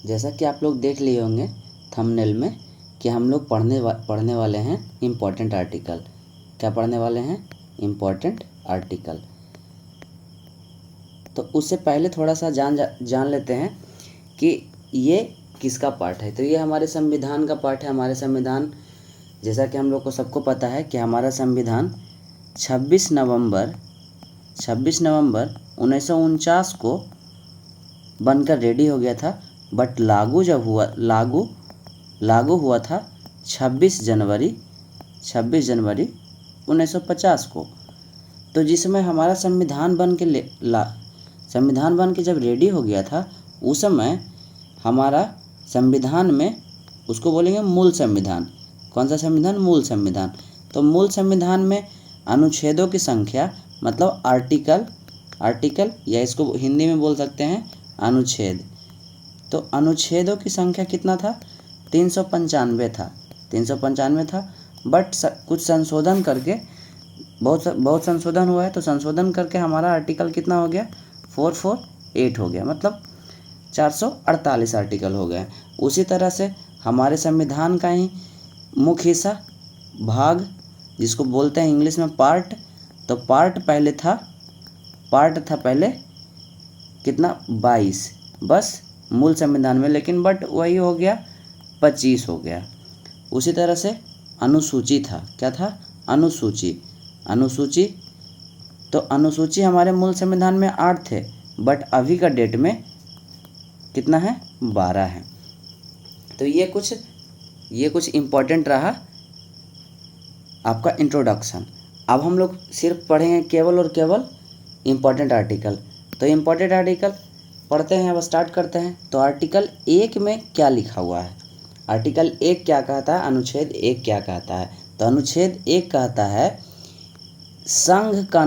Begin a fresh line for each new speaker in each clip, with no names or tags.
जैसा कि आप लोग देख लिए होंगे थंबनेल में कि हम लोग पढ़ने वाले हैं इम्पोर्टेंट आर्टिकल। क्या पढ़ने वाले हैं? Important article. तो उससे पहले थोड़ा सा जान लेते हैं कि ये किसका पार्ट है। तो ये हमारे संविधान का पार्ट है। हमारे संविधान, जैसा कि हम लोग को सबको पता है कि हमारा संविधान 26 नवंबर 1949 को बनकर रेडी हो गया था, बट लागू हुआ था 26 जनवरी 1950 को। तो जिस समय हमारा संविधान बन के जब रेडी हो गया था, उस समय हमारा संविधान में उसको बोलेंगे मूल संविधान। कौन सा संविधान? मूल संविधान। तो मूल संविधान में अनुच्छेदों की संख्या, मतलब आर्टिकल या इसको हिंदी में बोल सकते हैं अनुच्छेद। तो अनुच्छेदों की संख्या कितना था? 395 था। 395 था, बट कुछ संशोधन करके बहुत संशोधन हुआ है। तो संशोधन करके हमारा आर्टिकल कितना हो गया? 448 हो गया, मतलब 448 आर्टिकल हो गए। उसी तरह से हमारे संविधान का ही मुख्य हिस्सा भाग, जिसको बोलते हैं इंग्लिश में पार्ट। तो पार्ट था पहले कितना? 22, बस मूल संविधान में, लेकिन बट वही हो गया 25 हो गया। उसी तरह से अनुसूची था। क्या था? अनुसूची। तो अनुसूची हमारे मूल संविधान में 8 थे, बट अभी का डेट में कितना है? 12 है। तो ये कुछ इम्पोर्टेंट रहा आपका इंट्रोडक्शन। अब हम लोग सिर्फ पढ़ेंगे केवल और केवल इम्पोर्टेंट आर्टिकल। तो इम्पोर्टेंट आर्टिकल पढ़ते हैं, अब स्टार्ट करते हैं। तो आर्टिकल 1 में क्या लिखा हुआ है? आर्टिकल 1 क्या कहता है? अनुच्छेद 1 क्या कहता है? तो अनुच्छेद 1 कहता है संघ का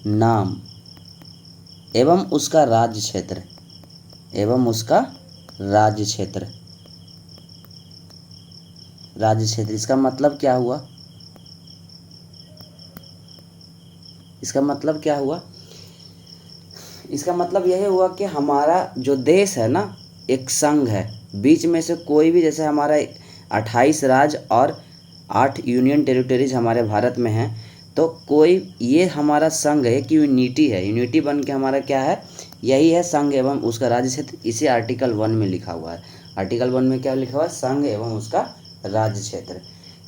नाम एवं उसका राज्य क्षेत्र इसका मतलब क्या हुआ? इसका मतलब यह हुआ कि हमारा जो देश है ना, एक संघ है। बीच में से कोई भी, जैसे हमारा 28 राज्य और 8 यूनियन टेरिटरीज हमारे भारत में हैं, तो कोई, ये हमारा संघ है कि यूनिटी बन के हमारा क्या है? यही है संघ एवं उसका राज्य क्षेत्र। इसी आर्टिकल 1 में लिखा हुआ है। आर्टिकल 1 में क्या लिखा हुआ है? संघ एवं उसका राज्य क्षेत्र।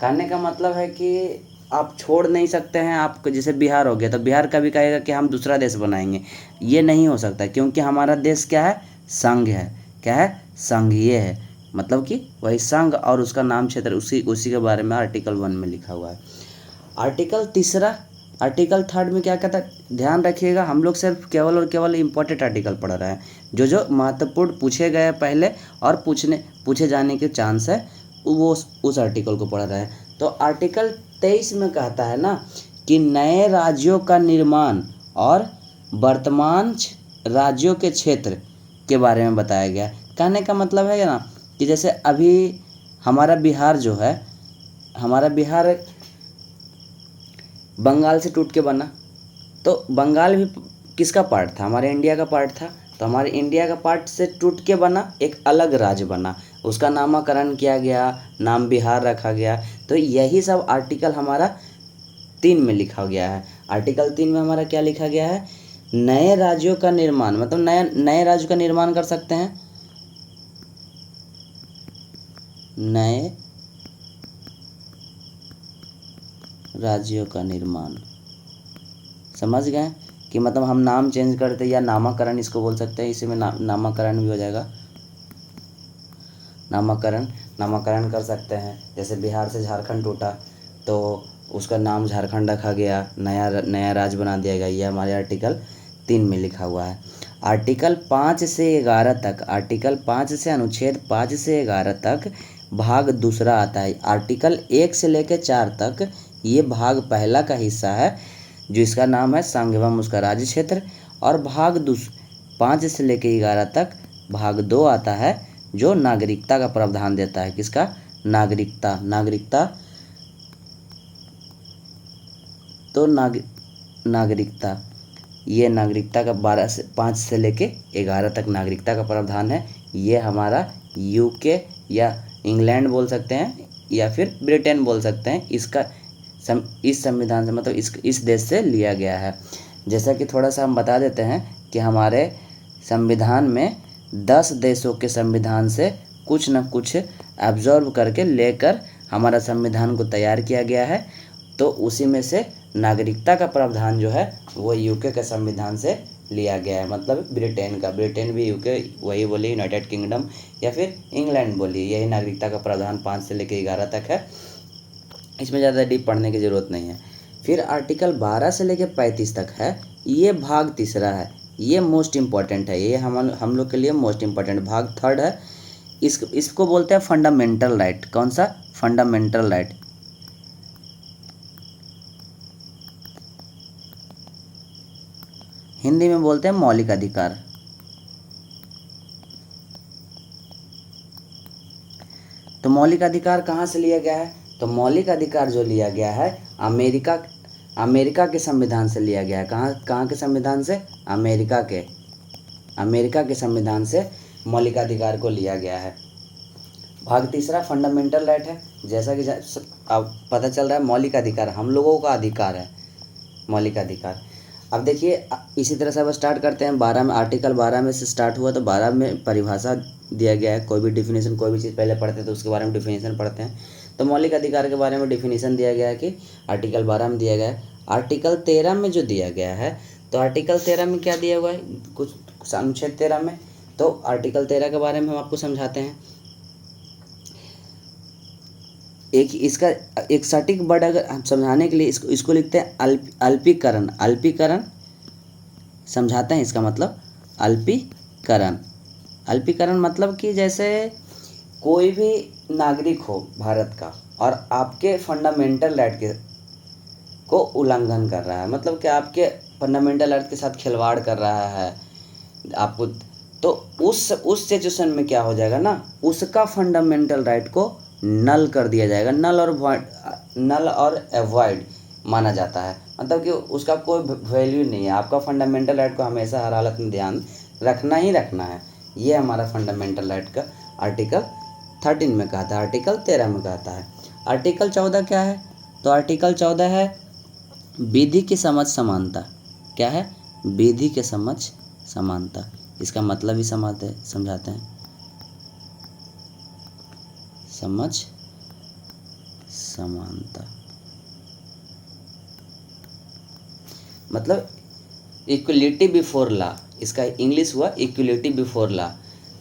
कहने का मतलब है कि आप छोड़ नहीं सकते हैं। आप जैसे बिहार हो गया, तो बिहार का भी कहेगा कि हम दूसरा देश बनाएंगे, ये नहीं हो सकता, क्योंकि हमारा देश क्या है? संघ है। क्या है? संघीय है। मतलब कि वही संघ और उसका नाम क्षेत्र, उसी के बारे में आर्टिकल 1 में लिखा हुआ है। आर्टिकल 3 में क्या कहता है? ध्यान रखिएगा, हम लोग सिर्फ केवल और केवल इम्पोर्टेंट आर्टिकल पढ़ रहे हैं। जो महत्वपूर्ण पूछे गए पहले और पूछे जाने के चांस है, वो उस आर्टिकल को पढ़ रहे हैं। तो आर्टिकल 23 में कहता है ना कि नए राज्यों का निर्माण और वर्तमान राज्यों के क्षेत्र के बारे में बताया गया। कहने का मतलब है ना कि जैसे अभी हमारा बिहार बंगाल से टूट के बना, तो बंगाल भी किसका पार्ट था? हमारे इंडिया का पार्ट था। तो हमारे इंडिया का पार्ट से टूट के बना, एक अलग राज्य बना, उसका नामकरण किया गया, नाम बिहार रखा गया। तो यही सब आर्टिकल हमारा 3 में लिखा गया है। आर्टिकल 3 में हमारा क्या लिखा गया है? नए राज्यों का निर्माण, मतलब नए राज्य का निर्माण कर सकते हैं। नए राज्यों का निर्माण, समझ गए कि मतलब हम नाम चेंज करते या नामकरण इसको बोल सकते हैं। इसी में नामकरण भी हो जाएगा। नामकरण कर सकते हैं। जैसे बिहार से झारखंड टूटा, तो उसका नाम झारखंड रखा गया, नया राज्य बना दिया गया। ये हमारे आर्टिकल 3 में लिखा हुआ है। आर्टिकल 5 से 11 तक, अनुच्छेद 5 से 11 तक भाग दूसरा आता है। आर्टिकल 1 से लेकर 4 तक ये भाग पहला का हिस्सा है, जो इसका नाम है संघ एवं उसका राज्य क्षेत्र। और भाग 5 से लेकर 11 तक भाग 2 आता है, जो नागरिकता का प्रावधान देता है। किसका? नागरिकता। तो नागरिकता ये नागरिकता का 5 से लेके 11 तक नागरिकता का प्रावधान है। ये हमारा यूके या इंग्लैंड बोल सकते हैं या फिर ब्रिटेन बोल सकते हैं, इस संविधान से मतलब इस देश से लिया गया है। जैसा कि थोड़ा सा हम बता देते हैं कि हमारे संविधान में 10 देशों के संविधान से कुछ न कुछ एब्जॉर्ब करके लेकर हमारा संविधान को तैयार किया गया है। तो उसी में से नागरिकता का प्रावधान जो है वो यूके के संविधान से लिया गया है, मतलब ब्रिटेन भी यूके वही बोली, यूनाइटेड किंगडम या फिर इंग्लैंड बोली, यही नागरिकता का प्रावधान 5 से लेकर 11 तक है। इसमें ज़्यादा डीप पढ़ने की ज़रूरत नहीं है। फिर आर्टिकल 12 से लेकर 35 तक है, ये भाग तीसरा है, ये मोस्ट इम्पॉर्टेंट है, ये हम लोग के लिए मोस्ट इम्पॉर्टेंट भाग थर्ड है। इसको बोलते हैं फंडामेंटल राइट। कौन सा? Fundamental right. हिंदी में बोलते हैं मौलिक अधिकार। तो मौलिक अधिकार कहाँ से लिया गया है? तो मौलिक अधिकार जो लिया गया है अमेरिका के संविधान से लिया गया है। कहाँ के संविधान से? अमेरिका के संविधान से मौलिक अधिकार को लिया गया है। भाग तीसरा फंडामेंटल राइट है। जैसा कि अब पता चल रहा है मौलिक अधिकार हम लोगों का अधिकार है, मौलिक अधिकार। अब देखिए इसी तरह से अब स्टार्ट करते हैं 12 में। आर्टिकल 12 में से स्टार्ट हुआ, तो 12 में परिभाषा दिया गया है। कोई भी डिफिनेशन, कोई भी चीज़ पहले पढ़ते हैं तो उसके बारे में डिफिनेशन पढ़ते हैं। तो मौलिक अधिकार के बारे में डिफिनेशन दिया गया है कि आर्टिकल 12 में दिया गया है। आर्टिकल 13 में जो दिया गया है, तो आर्टिकल 13 में क्या दिया हुआ है, कुछ अनुच्छेद 13 में। तो आर्टिकल 13 के बारे में हम आपको समझाते हैं। इसका एक सटीक वर्ड अगर हम समझाने के लिए इसको लिखते हैं अल्पीकरण। समझाते हैं इसका मतलब अल्पीकरण मतलब कि जैसे कोई भी नागरिक हो भारत का और आपके फंडामेंटल राइट को उल्लंघन कर रहा है, मतलब कि आपके फंडामेंटल राइट के साथ खिलवाड़ कर रहा है आपको, तो उस सिचुएशन में क्या हो जाएगा ना, उसका फंडामेंटल राइट को नल कर दिया जाएगा। नल और अवॉइड माना जाता है, मतलब कि उसका कोई वैल्यू नहीं है। आपका फंडामेंटल राइट को हमेशा हर हालत में ध्यान रखना ही रखना है। ये हमारा फंडामेंटल राइट का आर्टिकल 13 में कहता है, आर्टिकल 13 में कहता है। आर्टिकल 14 क्या है? तो आर्टिकल 14 है विधि की समझ समानता। क्या है? विधि के समझ समानता। इसका मतलब ही समझाते हैं, समझ समानता मतलब इक्वलिटी बिफोर लॉ। इसका इंग्लिश हुआ इक्वलिटी बिफोर लॉ।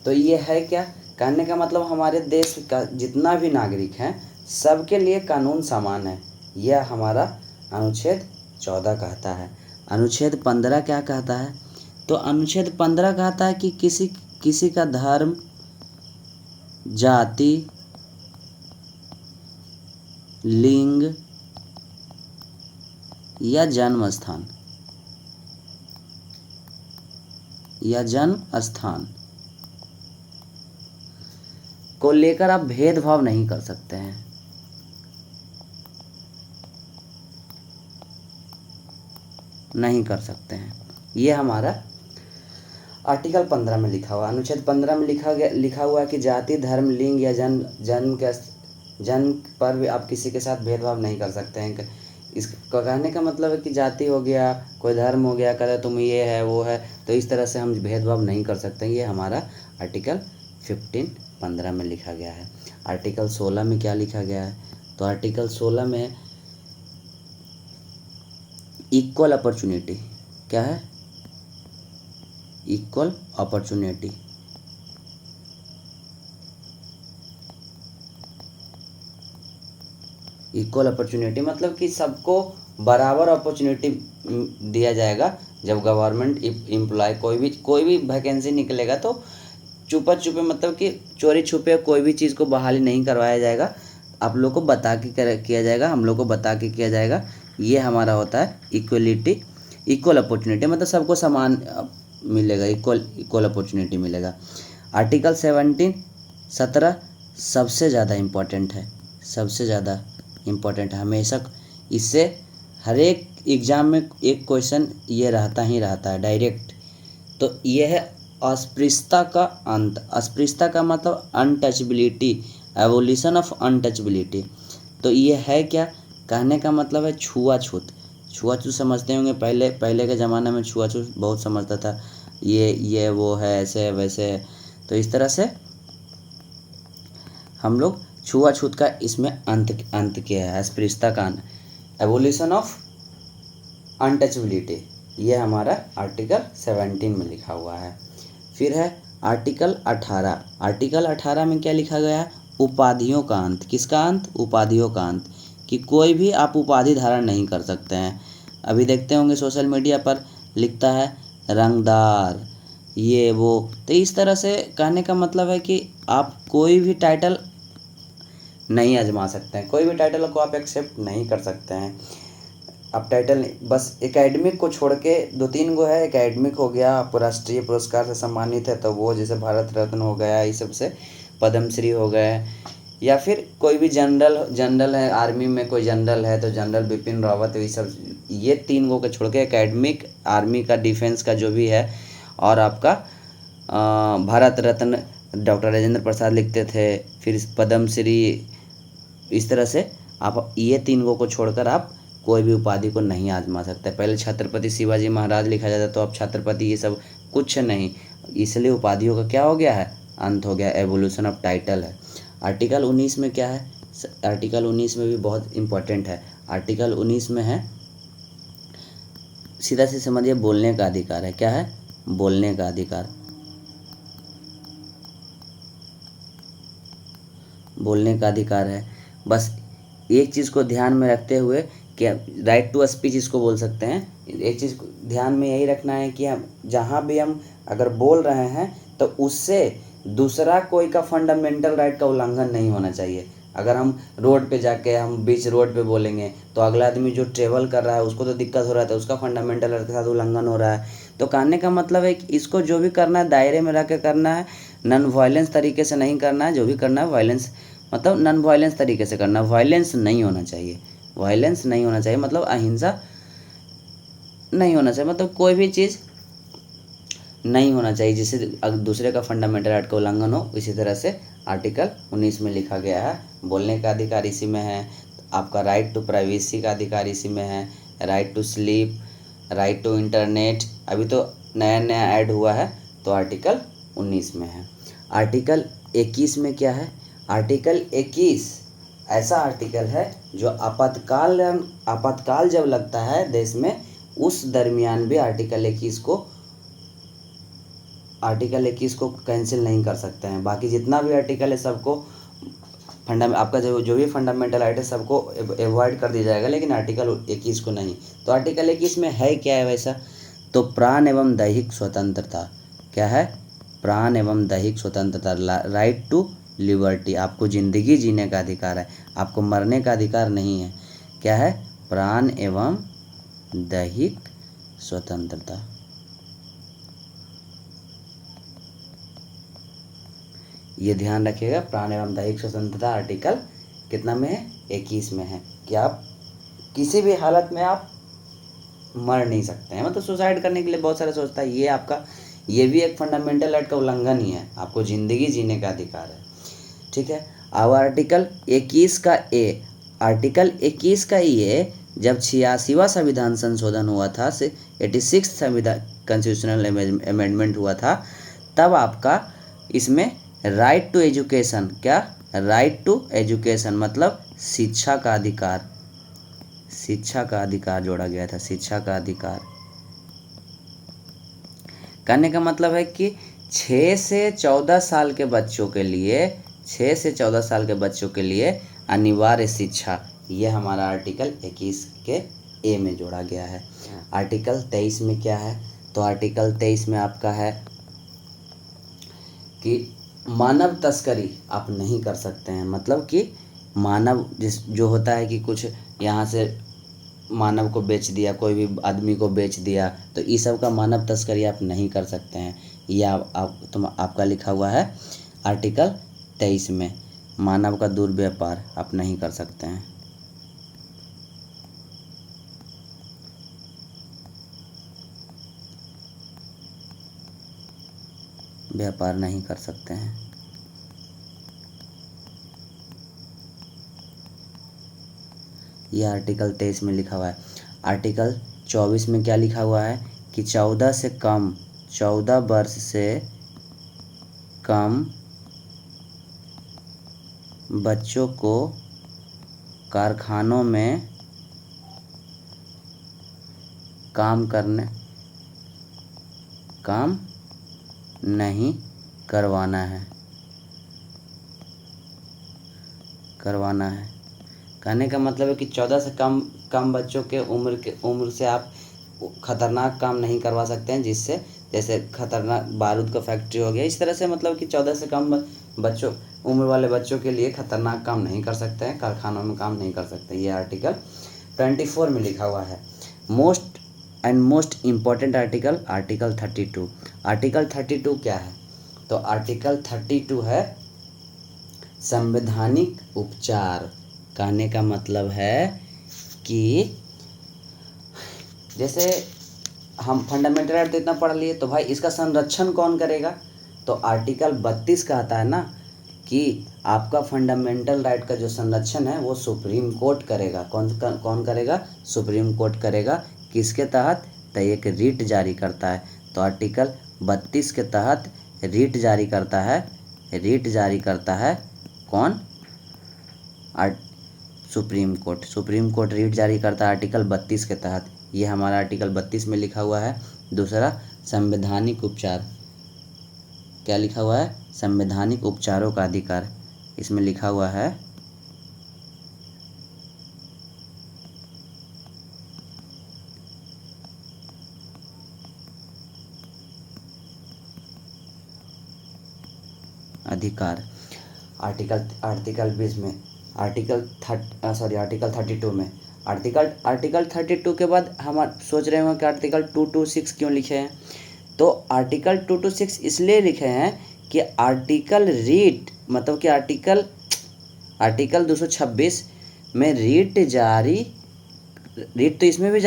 तो ये है क्या कहने का मतलब, हमारे देश का जितना भी नागरिक हैं सबके लिए कानून समान है। यह हमारा अनुच्छेद 14 कहता है। अनुच्छेद 15 क्या कहता है? तो अनुच्छेद 15 कहता है कि किसी का धर्म, जाति, लिंग या जन्म स्थान को लेकर आप भेदभाव नहीं कर सकते हैं। नहीं कर सकते हैं। ये हमारा आर्टिकल 15 में लिखा हुआ, अनुच्छेद 15 में लिखा हुआ है कि जाति, धर्म, लिंग या जन्म पर भी आप किसी के साथ भेदभाव नहीं कर सकते हैं। इसका कहने का मतलब है कि जाति हो गया, कोई धर्म हो गया, कहते तुम ये है वो है, तो इस तरह से हम भेदभाव नहीं कर सकते। ये हमारा आर्टिकल 15 में लिखा गया है। आर्टिकल 16 में क्या लिखा गया है? तो आर्टिकल 16 में इक्वल अपॉर्चुनिटी। क्या है? Equal opportunity. इक्वल अपॉर्चुनिटी मतलब कि सबको बराबर अपॉर्चुनिटी दिया जाएगा। जब गवर्नमेंट एम्प्लॉय कोई भी वैकेंसी निकलेगा तो छुपा छुपे मतलब कि चोरी छुपे कोई भी चीज़ को बहाली नहीं करवाया जाएगा। आप लोग को बता के किया जाएगा, हम लोग को बता के किया जाएगा। ये हमारा होता है इक्वल अपॉर्चुनिटी, मतलब सबको समान मिलेगा, इक्वल अपॉर्चुनिटी मिलेगा। आर्टिकल 17 सबसे ज़्यादा इम्पोर्टेंट है, हमेशा इससे हर एक एग्ज़ाम में एक क्वेश्चन ये रहता ही रहता है डायरेक्ट। तो ये है अस्पृश्यता का अंत। अस्पृश्यता का मतलब अनटचबिलिटी, एवोल्यूशन ऑफ अनटचबिलिटी। तो ये है क्या, कहने का मतलब है छुआछूत। छुआछूत समझते होंगे, पहले पहले के ज़माने में छुआछूत बहुत समझता था, ये वो है, ऐसे है वैसे है। तो इस तरह से हम लोग छुआछूत का इसमें अंत किया है, अस्पृश्यता का अंत, एवोल्यूशन ऑफ अनटचबिलिटी। ये हमारा आर्टिकल 17 में लिखा हुआ है। फिर है आर्टिकल 18। आर्टिकल 18 में क्या लिखा गया है, उपाधियों का अंत। किसका अंत, उपाधियों का अंत, कि कोई भी आप उपाधि धारण नहीं कर सकते हैं। अभी देखते होंगे सोशल मीडिया पर लिखता है रंगदार, ये वो। तो इस तरह से कहने का मतलब है कि आप कोई भी टाइटल नहीं आजमा सकते हैं, कोई भी टाइटल को आप एक्सेप्ट नहीं कर सकते हैं। अब टाइटल बस एकेडमिक को छोड़ के 2-3 गो है। एकेडमिक हो गया, आप राष्ट्रीय पुरस्कार से सम्मानित है तो वो, जैसे भारत रत्न हो गया, इस सब से पद्मश्री हो गए, या फिर कोई भी जनरल है, आर्मी में कोई जनरल है तो जनरल बिपिन रावत, ये सब, ये 3 गो को छोड़ के एकेडमिक, आर्मी का, डिफेंस का जो भी है, और आपका भारत रत्न डॉक्टर राजेंद्र प्रसाद लिखते थे, फिर पद्मश्री, इस तरह से आप ये 3 गो को छोड़कर आप कोई भी उपाधि को नहीं आजमा सकते। पहले छत्रपति शिवाजी महाराज लिखा जाता, तो अब छत्रपति ये सब कुछ नहीं, इसलिए उपाधियों का क्या हो गया है, अंत हो गया, एवोल्यूशन ऑफ टाइटल है। आर्टिकल 19 में क्या है, आर्टिकल 19 में भी बहुत इंपॉर्टेंट है। आर्टिकल 19 में है, सीधा से समझिए, बोलने का अधिकार है। क्या है, बोलने का अधिकार, बोलने का अधिकार है। बस एक चीज़ को ध्यान में रखते हुए कि राइट टू स्पीच इसको बोल सकते हैं। एक चीज़ को ध्यान में यही रखना है कि हम जहाँ भी हम अगर बोल रहे हैं तो उससे दूसरा कोई का फंडामेंटल राइट का उल्लंघन नहीं होना चाहिए। अगर हम रोड पे जाके हम बीच रोड पे बोलेंगे तो अगला आदमी जो ट्रेवल कर रहा है उसको तो दिक्कत हो रहा है, तो उसका फंडामेंटल राइट के साथ उल्लंघन हो रहा है। तो कहने का मतलब है कि इसको जो भी करना है दायरे में रह के करना है, नॉन वायलेंस तरीके से नहीं करना है। जो भी करना है वायलेंस मतलब नॉन वायलेंस तरीके से करना, वायलेंस नहीं होना चाहिए। वायलेंस नहीं होना चाहिए मतलब अहिंसा नहीं होना चाहिए, मतलब कोई भी चीज़ नहीं होना चाहिए जिससे दूसरे का फंडामेंटल राइट का उल्लंघन हो। इसी तरह से आर्टिकल 19 में लिखा गया है, बोलने का अधिकार इसी में है, आपका राइट टू प्राइवेसी का अधिकार इसी में है, right to sleep, right to internet, अभी तो नया नया ऐड हुआ है, तो आर्टिकल 19 में है। आर्टिकल 21 में क्या है, आर्टिकल 21 ऐसा आर्टिकल है जो आपातकाल जब लगता है देश में, उस दरमियान भी आर्टिकल 21 को कैंसिल नहीं कर सकते हैं। बाकी जितना भी आर्टिकल है सबको आपका जो भी फंडामेंटल राइट है सबको अवॉइड कर दिया जाएगा, लेकिन आर्टिकल 21 को नहीं। तो आर्टिकल 21 में है क्या है वैसा, तो प्राण एवं दैहिक स्वतंत्रता। क्या है, प्राण एवं दैहिक स्वतंत्रता, राइट टू लिबर्टी, आपको ज़िंदगी जीने का अधिकार है, आपको मरने का अधिकार नहीं है। क्या है, प्राण एवं दैहिक स्वतंत्रता। ये ध्यान रखिएगा, प्राण एवं दैहिक स्वतंत्रता आर्टिकल कितना में है, 21 में है, कि आप किसी भी हालत में आप मर नहीं सकते हैं। मतलब सुसाइड करने के लिए बहुत सारे सोचता है, ये भी एक फंडामेंटल राइट का उल्लंघन ही है, आपको ज़िंदगी जीने का अधिकार है। ठीक है। अब आर्टिकल 21 का ए, आर्टिकल 21 का ये जब 86वां संविधान संशोधन हुआ था, 86 संविधान कॉन्स्टिट्यूशनल अमेंडमेंट हुआ था, तब आपका इसमें राइट टू एजुकेशन, क्या, राइट टू एजुकेशन मतलब शिक्षा का अधिकार, शिक्षा का अधिकार जोड़ा गया था। शिक्षा का अधिकार कहने का मतलब है कि 6 से 14 साल के बच्चों के लिए, 6 से 14 साल के बच्चों के लिए अनिवार्य शिक्षा, ये हमारा आर्टिकल 21 के ए में जोड़ा गया है। आर्टिकल 23 में क्या है, तो आर्टिकल 23 में आपका है कि मानव तस्करी आप नहीं कर सकते हैं। मतलब कि मानव जो होता है कि कुछ यहाँ से मानव को बेच दिया, कोई भी आदमी को बेच दिया, तो इस सब का मानव तस्करी आप नहीं कर सकते हैं। ये आपका लिखा हुआ है आर्टिकल 23 में, मानव का दुर्व्यापार आप नहीं कर सकते हैं। व्यापार नहीं कर सकते हैं। यह आर्टिकल 23 में लिखा हुआ है। आर्टिकल 24 में क्या लिखा हुआ है कि 14 वर्ष से कम बच्चों को कारखानों में काम नहीं करवाना है। कहने का मतलब है कि 14 से कम बच्चों के उम्र से आप खतरनाक काम नहीं करवा सकते हैं, जिससे जैसे खतरनाक बारूद का फैक्ट्री हो गया, इस तरह से मतलब कि 14 से कम उम्र वाले बच्चों के लिए खतरनाक काम नहीं कर सकते हैं, कारखानों में काम नहीं कर सकते। ये आर्टिकल 24 में लिखा हुआ है। Most important article 32। आर्टिकल 32 क्या है? तो आर्टिकल 32 है संवैधानिक उपचार। कहने का मतलब है कि जैसे हम फंडामेंटल राइट तो इतना पढ़ लिए, तो भाई इसका संरक्षण कौन करेगा? तो आर्टिकल 32 कहता है ना कि आपका फंडामेंटल राइट का जो संरक्षण है वो सुप्रीम कोर्ट करेगा। कौन करेगा? सुप्रीम कोर्ट करेगा। किसके तहत? तो एक रीट जारी करता है। तो आर्टिकल 32 के तहत रीट जारी करता है कौन? सुप्रीम कोर्ट रीट जारी करता है आर्टिकल 32 के तहत। ये हमारा आर्टिकल 32 में लिखा हुआ है। दूसरा, संवैधानिक उपचार। क्या लिखा हुआ है? संवैधानिक उपचारों का अधिकार। इसमें लिखा हुआ है अधिकार। आर्टिकल 20 में आर्टिकल 32 में आर्टिकल 32 के बाद हम सोच रहे होंगे कि आर्टिकल 226 क्यों लिखे हैं? तो आर्टिकल 226 इसलिए लिखे हैं कि आर्टिकल रीट मतलब कि आर्टिकल 226 में रीट तो इसमें भी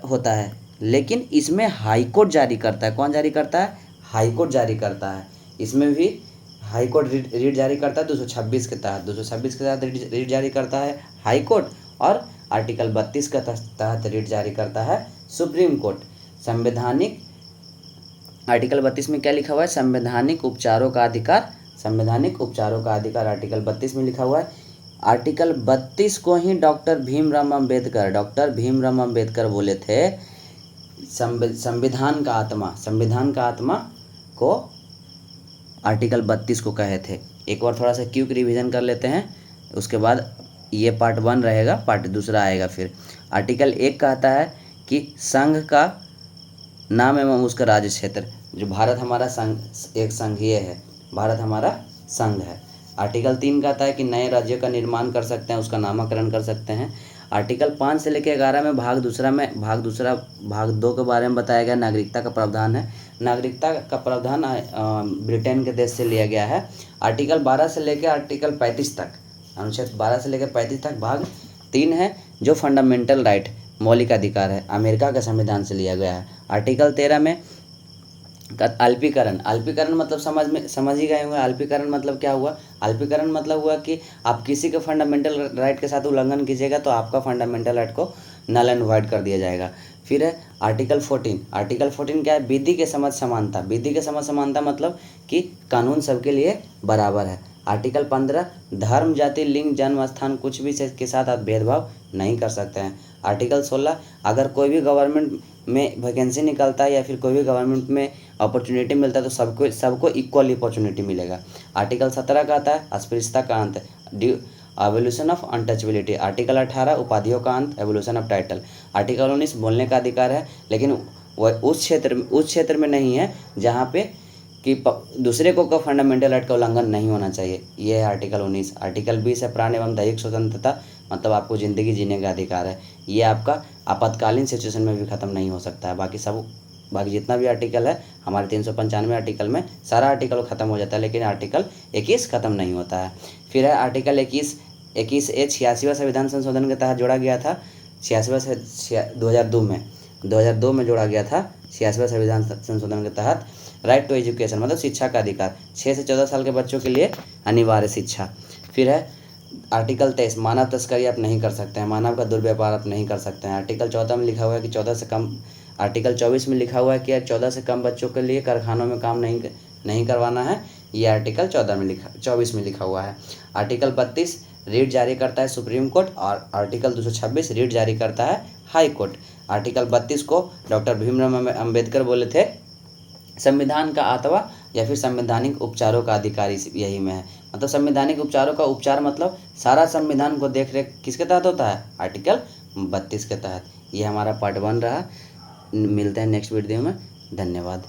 होता है, लेकिन इसमें हाई कोर्ट जारी करता है। कौन जारी करता है? हाई कोर्ट जारी करता है। इसमें भी हाई कोर्ट रीट जारी करता है 226 के तहत रीट जारी करता है हाई कोर्ट, और आर्टिकल 32 के तहत रीट जारी करता है सुप्रीम कोर्ट। आर्टिकल 32 में क्या लिखा हुआ है? संवैधानिक उपचारों का अधिकार। आर्टिकल 32 में लिखा हुआ है। आर्टिकल 32 को ही डॉक्टर भीमराव अंबेडकर बोले थे संविधान का आत्मा को आर्टिकल 32 को कहे थे। एक बार थोड़ा सा क्विक रिवीजन कर लेते हैं, उसके बाद ये पार्ट 1 रहेगा, पार्ट 2 आएगा फिर। आर्टिकल 1 कहता है कि संघ का नाम एवं उसका राज्य क्षेत्र। जो भारत हमारा एक संघीय है, भारत हमारा संघ है। आर्टिकल 3 कहता है कि नए राज्यों का निर्माण कर सकते हैं, उसका नामकरण कर सकते हैं। आर्टिकल 5 से लेकर 11 में भाग 2 के बारे में बताया गया। नागरिकता का प्रावधान है। नागरिकता का प्रावधान ब्रिटेन के देश से लिया गया है। आर्टिकल 12 से लेकर आर्टिकल 35 तक, अनुच्छेद 12 से लेकर 35 तक भाग 3 है, जो फंडामेंटल राइट मौलिक अधिकार है, अमेरिका के संविधान से लिया गया है। आर्टिकल 13 में अल्पीकरण मतलब समझ ही गए होंगे। अल्पीकरण मतलब क्या हुआ? अल्पीकरण मतलब हुआ कि आप किसी के फंडामेंटल राइट के साथ उल्लंघन कीजिएगा तो आपका फंडामेंटल राइट को नल एंड वॉइड कर दिया जाएगा। फिर है आर्टिकल 14 क्या है? विधि के समझ समानता मतलब कि कानून सबके लिए बराबर है। आर्टिकल 15 धर्म, जाति, लिंग, जन्म स्थान कुछ भी के साथ आप भेदभाव नहीं कर सकते हैं। आर्टिकल 16 अगर कोई भी गवर्नमेंट में वैकेंसी निकलता है या फिर कोई भी गवर्नमेंट में अपॉर्चुनिटी मिलता है तो सबको इक्वल अपॉर्चुनिटी मिलेगा। आर्टिकल 17 कहता है अस्पृश्यता का अंत, एवोल्यूशन ऑफ अनटचेबिलिटी। आर्टिकल 18 उपाधियों का अंत, एवोल्यूशन ऑफ टाइटल। आर्टिकल 19 बोलने का अधिकार है, लेकिन वह उस क्षेत्र में नहीं है जहाँ पे कि दूसरे को फंडामेंटल राइट का उल्लंघन नहीं होना चाहिए। ये है आर्टिकल 19। आर्टिकल 20 है प्राण एवं दैहिक स्वतंत्रता, मतलब आपको ज़िंदगी जीने का अधिकार है। ये आपका आपातकालीन सिचुएशन में भी ख़त्म नहीं हो सकता है। बाकी जितना भी आर्टिकल है हमारे 395 आर्टिकल में सारा आर्टिकल ख़त्म हो जाता है, लेकिन आर्टिकल 21 ख़त्म नहीं होता है। फिर है आर्टिकल 21 ए 86वां संविधान संशोधन के तहत जोड़ा गया था। 2002 में जोड़ा गया था 86वें संविधान संशोधन के तहत राइट टू एजुकेशन मतलब शिक्षा का अधिकार, 6 से 14 साल के बच्चों के लिए अनिवार्य शिक्षा। फिर है आर्टिकल 23 मानव तस्करी आप नहीं कर सकते हैं, मानव का दुर्व्यवहार आप नहीं कर सकते हैं। आर्टिकल 14 में लिखा हुआ है कि 14 से कम, आर्टिकल 24 में लिखा हुआ है कि 14 से कम बच्चों के लिए कारखानों में काम नहीं करवाना है, ये आर्टिकल 24 में लिखा हुआ है। आर्टिकल 32 रीट जारी करता है सुप्रीम कोर्ट और आर्टिकल 226 रीट जारी करता है हाई कोर्ट। आर्टिकल 32 को डॉक्टर भीमराव अम्बेडकर बोले थे संविधान का आत्मा या फिर संवैधानिक उपचारों का अधिकारी यही में है। मतलब संवैधानिक उपचारों का उपचार मतलब सारा संविधान को देख रेख किसके तहत होता है, आर्टिकल 32 के तहत। ये हमारा पार्ट 1 रहा। मिलते हैं नेक्स्ट वीडियो में। धन्यवाद।